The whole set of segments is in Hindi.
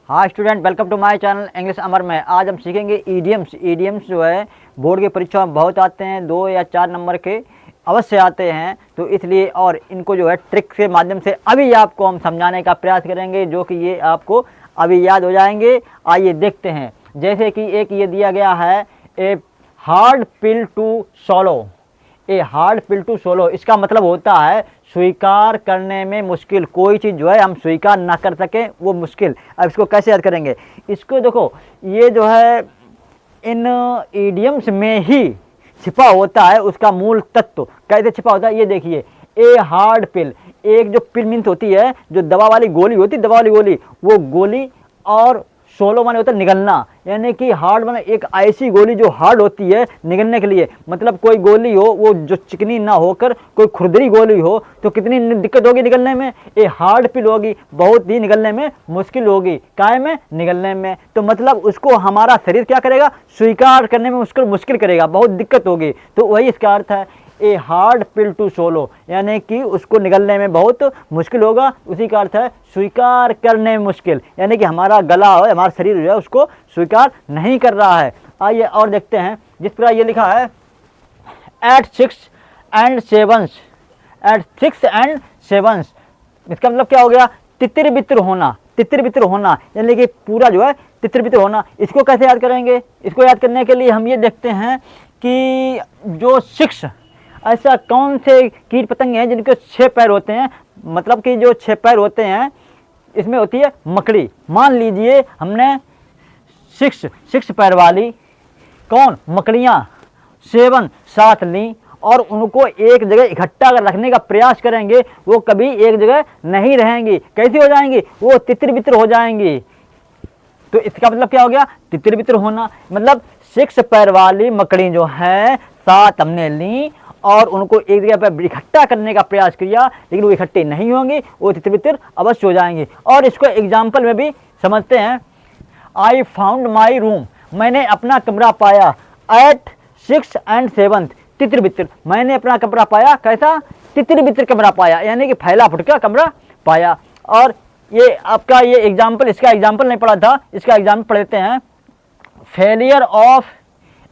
हाँ student, welcome to my channel English Amar में। आज हम सीखेंगे ईडियम्स। ईडियम्स जो है बोर्ड की परीक्षा में बहुत आते हैं, 2 या 4 नंबर के अवश्य आते हैं, तो इसलिए और इनको जो है ट्रिक के माध्यम से अभी आपको हम समझाने का प्रयास करेंगे, जो कि ये आपको अभी याद हो जाएंगे। आइए देखते हैं। जैसे कि एक ये दिया गया है, a hard pill to swallow. A hard pill to swallow, इसका मतलब होता है स्वीकार करने में मुश्किल। कोई चीज़ जो है हम स्वीकार ना कर सकें वो मुश्किल। अब इसको कैसे याद करेंगे? इसको देखो, ये जो है इन ईडियम्स में ही छिपा होता है उसका मूल तत्व। कैसे छिपा होता है ये देखिए। ए हार्ड पिल, एक जो पिल मीन्स होती है जो दवा वाली गोली होती है, दवा वाली गोली, वो गोली, और सोलो माने होता है निगलना। यानी कि हार्ड माने एक ऐसी गोली जो हार्ड होती है निगलने के लिए। मतलब कोई गोली हो वो जो चिकनी ना होकर कोई खुरदरी गोली हो तो कितनी दिक्कत होगी निगलने में। ये हार्ड पिल होगी, बहुत ही निगलने में मुश्किल होगी। काय में? निगलने में। तो मतलब उसको हमारा शरीर क्या करेगा? स्वीकार करने में उसको मुश्किल करेगा, बहुत दिक्कत होगी। तो वही इसका अर्थ है, a hard pill to swallow, यानी कि उसको निगलने में बहुत मुश्किल होगा। उसी का अर्थ है स्वीकार करने में मुश्किल, यानी कि हमारा गला है, हमारा शरीर जो है उसको स्वीकार नहीं कर रहा है। आइए और देखते हैं। जिस प्रकार ये लिखा है, एट 6 and 7, एट 6 and 7, इसका मतलब क्या हो गया? तितिर बितिर होना। तितिर बितिर होना यानी कि पूरा जो है तितिर बितिर होना। इसको कैसे याद करेंगे? इसको याद करने के लिए हम ये देखते हैं कि जो 6, ऐसा कौन से कीट पतंगे हैं जिनके 6 पैर होते हैं? मतलब कि जो 6 पैर होते हैं इसमें होती है मकड़ी। मान लीजिए हमने 6 पैर वाली कौन मकड़ियाँ 7 साथ ली और उनको एक जगह इकट्ठा कर रखने का प्रयास करेंगे, वो कभी एक जगह नहीं रहेंगी। कैसी हो जाएंगी? वो तितर बितर हो जाएंगी। तो इसका मतलब क्या हो गया? तितर बितर होना। मतलब 6 पैर वाली मकड़ी जो है 7 हमने ली और उनको एक जगह पर इकट्ठा करने का प्रयास किया, लेकिन वो इकट्ठे नहीं होंगी, वो तितर बितर अवश्य हो जाएंगे। और इसको एग्जाम्पल में भी समझते हैं। आई फाउंड माई रूम, मैंने अपना कमरा पाया। एट 6 and 7, तितर बितर, मैंने अपना कमरा पाया। कैसा? तितर बितर कमरा पाया, यानी कि फैला फुटका कमरा पाया। और ये आपका ये एग्जाम्पल, इसका एग्जाम्पल नहीं पढ़ा था, इसका एग्जाम्पल पढ़ लेते हैं। Failure of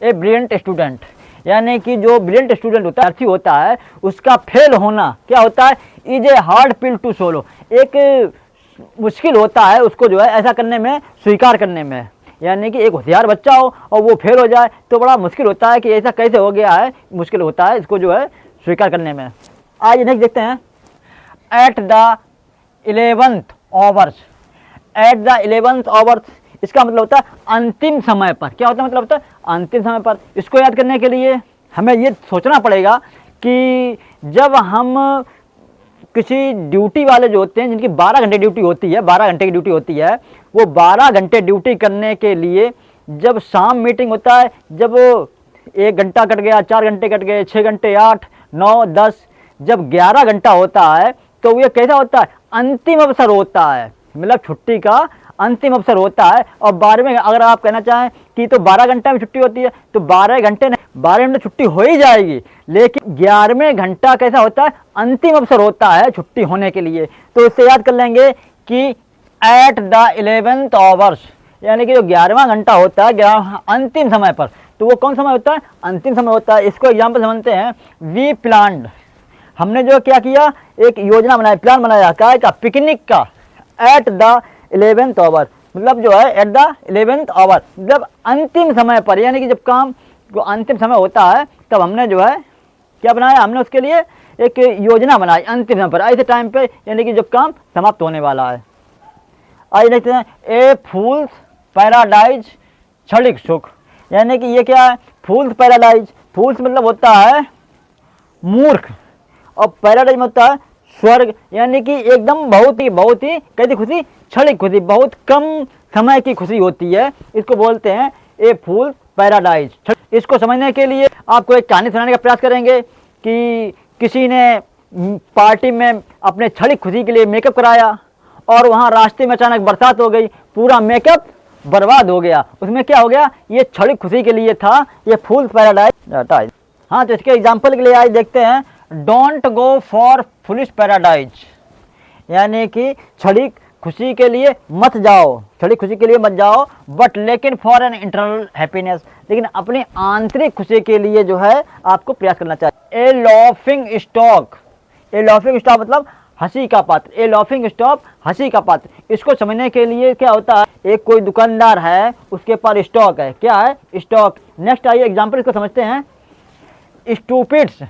a brilliant student, यानी कि जो ब्रिलियंट स्टूडेंट होता है, होता है, उसका फेल होना क्या होता है? Is a hard pill to swallow, एक मुश्किल होता है उसको जो है ऐसा करने में, स्वीकार करने में। यानी कि एक होशियार बच्चा हो और वो फेल हो जाए तो बड़ा मुश्किल होता है कि ऐसा कैसे हो गया है, मुश्किल होता है इसको जो है स्वीकार करने में। आइए नेक्स्ट देखते हैं। At the 11th hours, at the 11th hours, इसका मतलब होता है अंतिम समय पर। क्या होता है? मतलब होता है अंतिम समय पर। इसको याद करने के लिए हमें ये सोचना पड़ेगा कि जब हम किसी ड्यूटी वाले जो होते हैं, जिनकी 12 घंटे ड्यूटी होती है, 12 घंटे की ड्यूटी होती है, वो 12 घंटे ड्यूटी करने के लिए जब शाम मीटिंग होता है, जब 1 घंटा कट गया, 4 घंटे कट गए, 6 घंटे, 8, 9, 10, जब 11 घंटा होता है तो ये कैसा होता है? अंतिम अवसर होता है। मतलब छुट्टी का अंतिम अवसर होता है। और 12वें, अगर आप कहना चाहें कि तो 12 घंटे में छुट्टी होती है, तो 12 घंटे नहीं, 12 घंटे छुट्टी हो ही जाएगी, लेकिन 11वें घंटा कैसा होता है? अंतिम अवसर होता है छुट्टी होने के लिए। तो इससे याद कर लेंगे कि एट द 11th आवर्स, यानी कि जो 11वां घंटा होता है, 11 अंतिम समय पर, तो वो कौन समय होता है? अंतिम समय होता है। इसको एग्जाम्पल समझते हैं। वी प्लान्ड, हमने जो क्या किया, एक योजना बनाई, प्लान बनाया, क्या है? पिकनिक का। एट द 11th आवर, मतलब जो है एट द 11th आवर, मतलब अंतिम समय पर, यानी कि जब काम को अंतिम समय होता है तब हमने जो है क्या बनाया? हमने उसके लिए एक योजना बनाई अंतिम समय पर, ऐसे टाइम पे, यानी कि जब काम समाप्त होने वाला है। आइए देखते हैं। ए फूल्स पैराडाइज क्षणिक सुख, यानी कि ये क्या है? फूल्स पैराडाइज, फूल्स मतलब होता है मूर्ख, और पैराडाइज में होता है स्वर्ग, यानी कि एकदम बहुत ही कैसी खुशी? क्षणिक खुशी, बहुत कम समय की खुशी होती है। इसको बोलते हैं ए फूल पैराडाइज। इसको समझने के लिए आपको एक कहानी सुनाने का प्रयास करेंगे कि किसी ने पार्टी में अपने क्षणिक खुशी के लिए मेकअप कराया और वहाँ रास्ते में अचानक बरसात हो गई, पूरा मेकअप बर्बाद हो गया। उसमें क्या हो गया? ये क्षणिक खुशी के लिए था, ये फूल पैराडाइज। हाँ, तो इसके एग्जाम्पल के लिए आज देखते हैं। Don't go for foolish paradise, यानी कि क्षणिक खुशी के लिए मत जाओ, क्षणिक खुशी के लिए मत जाओ, बट लेकिन फॉर एन इंटरनल हैप्पीनेस, लेकिन अपनी आंतरिक खुशी के लिए जो है आपको प्रयास करना चाहिए। ए लॉफिंग स्टॉक, ए लॉफिंग स्टॉक मतलब हंसी का पात्र, ए लॉफिंग स्टॉक हंसी का पात्र। इसको समझने के लिए क्या होता है, एक कोई दुकानदार है, उसके पास स्टॉक है, क्या है, स्टॉक। नेक्स्ट आइए एग्जाम्पल इसको समझते हैं। Stupids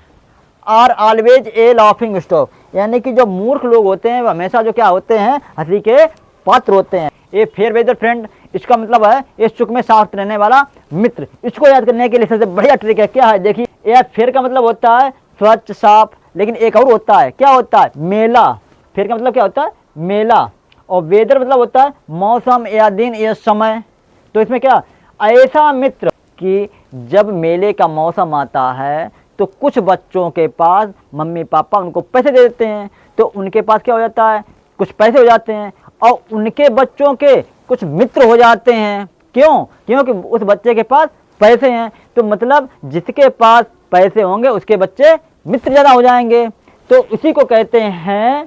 are always a laughing stock, यानी कि जो मूर्ख लोग होते हैं वो हमेशा जो क्या होते हैं, हंसी के पात्र होते हैं। ए फेयर वेदर फ्रेंड, इसका मतलब है ये सुख में साथ रहने वाला मित्र। इसको याद करने के लिए सबसे बढ़िया ट्रिक है, क्या है देखिए, ये फेयर का मतलब होता है स्वच्छ साफ, लेकिन एक और होता है, क्या होता है, मेला। फेयर का मतलब क्या होता है, मेला। और वेदर मतलब होता है मौसम या दिन या समय। तो इसमें क्या, ऐसा मित्र कि जब मेले का मौसम आता है तो कुछ बच्चों के पास मम्मी पापा उनको पैसे दे देते हैं, तो उनके पास क्या हो जाता है, कुछ पैसे हो जाते हैं, और उनके बच्चों के कुछ मित्र हो जाते हैं। क्यों, क्योंकि उस बच्चे के पास पैसे हैं। तो मतलब जिसके पास पैसे होंगे उसके बच्चे मित्र ज़्यादा हो जाएंगे। तो उसी को कहते हैं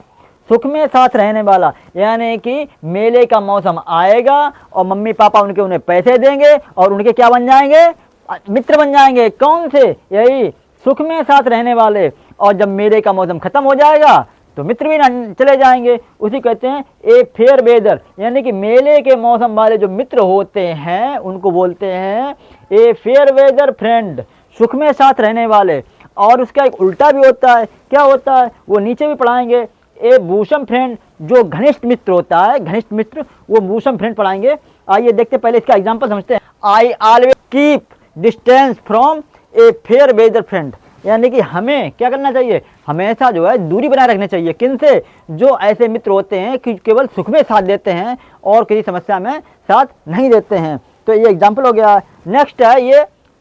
सुख में साथ रहने वाला, यानी कि मेले का मौसम आएगा और मम्मी पापा उन्हें पैसे देंगे और उनके क्या बन जाएंगे, मित्र बन जाएंगे। कौन से, यही सुख में साथ रहने वाले। और जब मेले का मौसम खत्म हो जाएगा तो मित्र भी चले जाएंगे। उसी कहते हैं ए फेयर वेदर, यानी कि मेले के मौसम वाले जो मित्र होते हैं उनको बोलते हैं ए फेयर वेदर फ्रेंड, सुख में साथ रहने वाले। और उसका एक उल्टा भी होता है, क्या होता है, वो नीचे भी पढ़ाएंगे। ए बूसम फ्रेंड, जो घनिष्ठ मित्र होता है, घनिष्ठ मित्र, वो बूसम फ्रेंड पढ़ाएंगे। आइए देखते पहले इसका एग्जाम्पल समझते हैं। I always keep distance from a fair weather friend, यानी कि हमें क्या करना चाहिए, हमेशा जो है दूरी बनाए रखनी चाहिए। किनसे, जो ऐसे मित्र होते हैं कि केवल सुख में साथ देते हैं और किसी समस्या में साथ नहीं देते हैं। तो ये एग्जाम्पल हो गया। नेक्स्ट है ये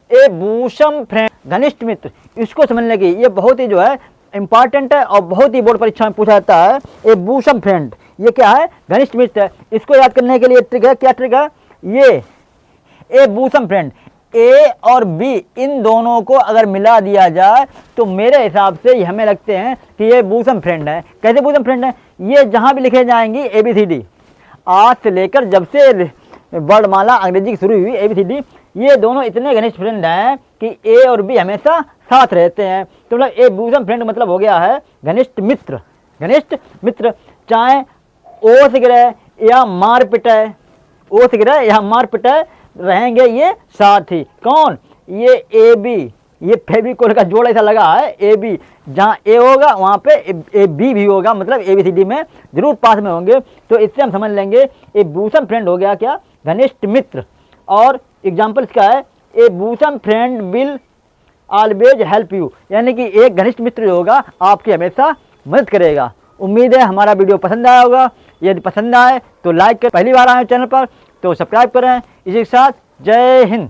ए बूसम फ्रेंड, घनिष्ठ मित्र। इसको समझने की ये बहुत ही जो है इंपॉर्टेंट है और बहुत ही बोर्ड परीक्षा में पूछा जाता है। ए बूसम फ्रेंड, ये क्या है, घनिष्ठ मित्र है। इसको याद करने के लिए ट्रिक है, क्या ट्रिक है, ये ए बूसम फ्रेंड, ए और बी इन दोनों को अगर मिला दिया जाए तो मेरे हिसाब से हमें लगते हैं कि ये बूसम फ्रेंड है। कैसे बूसम फ्रेंड है, ये जहाँ भी लिखे जाएंगी ABCD, आज से लेकर जब से वर्णमाला अंग्रेजी की शुरू हुई ABCD, ये दोनों इतने घनिष्ठ फ्रेंड हैं कि ए और बी हमेशा साथ रहते हैं। तो मतलब ए बूसम फ्रेंड मतलब हो गया है घनिष्ठ मित्र, घनिष्ठ मित्र। चाहे ओ से गिरे या मार पिटाए, ओ से गिरे या मार पिटाए, रहेंगे ये साथ ही। कौन, ये ए बी, ये फेविकोल का जोड़ ऐसा लगा है ए बी, जहाँ ए होगा वहाँ पे ए बी भी होगा, मतलब ABCD में जरूर पास में होंगे। तो इससे हम समझ लेंगे ए बूसम फ्रेंड हो गया क्या, घनिष्ठ मित्र। और एग्जाम्पल इसका है a bosom friend will always help you, यानी कि एक घनिष्ठ मित्र जो होगा आपकी हमेशा मदद करेगा। उम्मीद है हमारा वीडियो पसंद आया होगा। यदि पसंद आए तो लाइक कर, पहली बार आए चैनल पर तो सब्सक्राइब करें। इसी के साथ जय हिंद।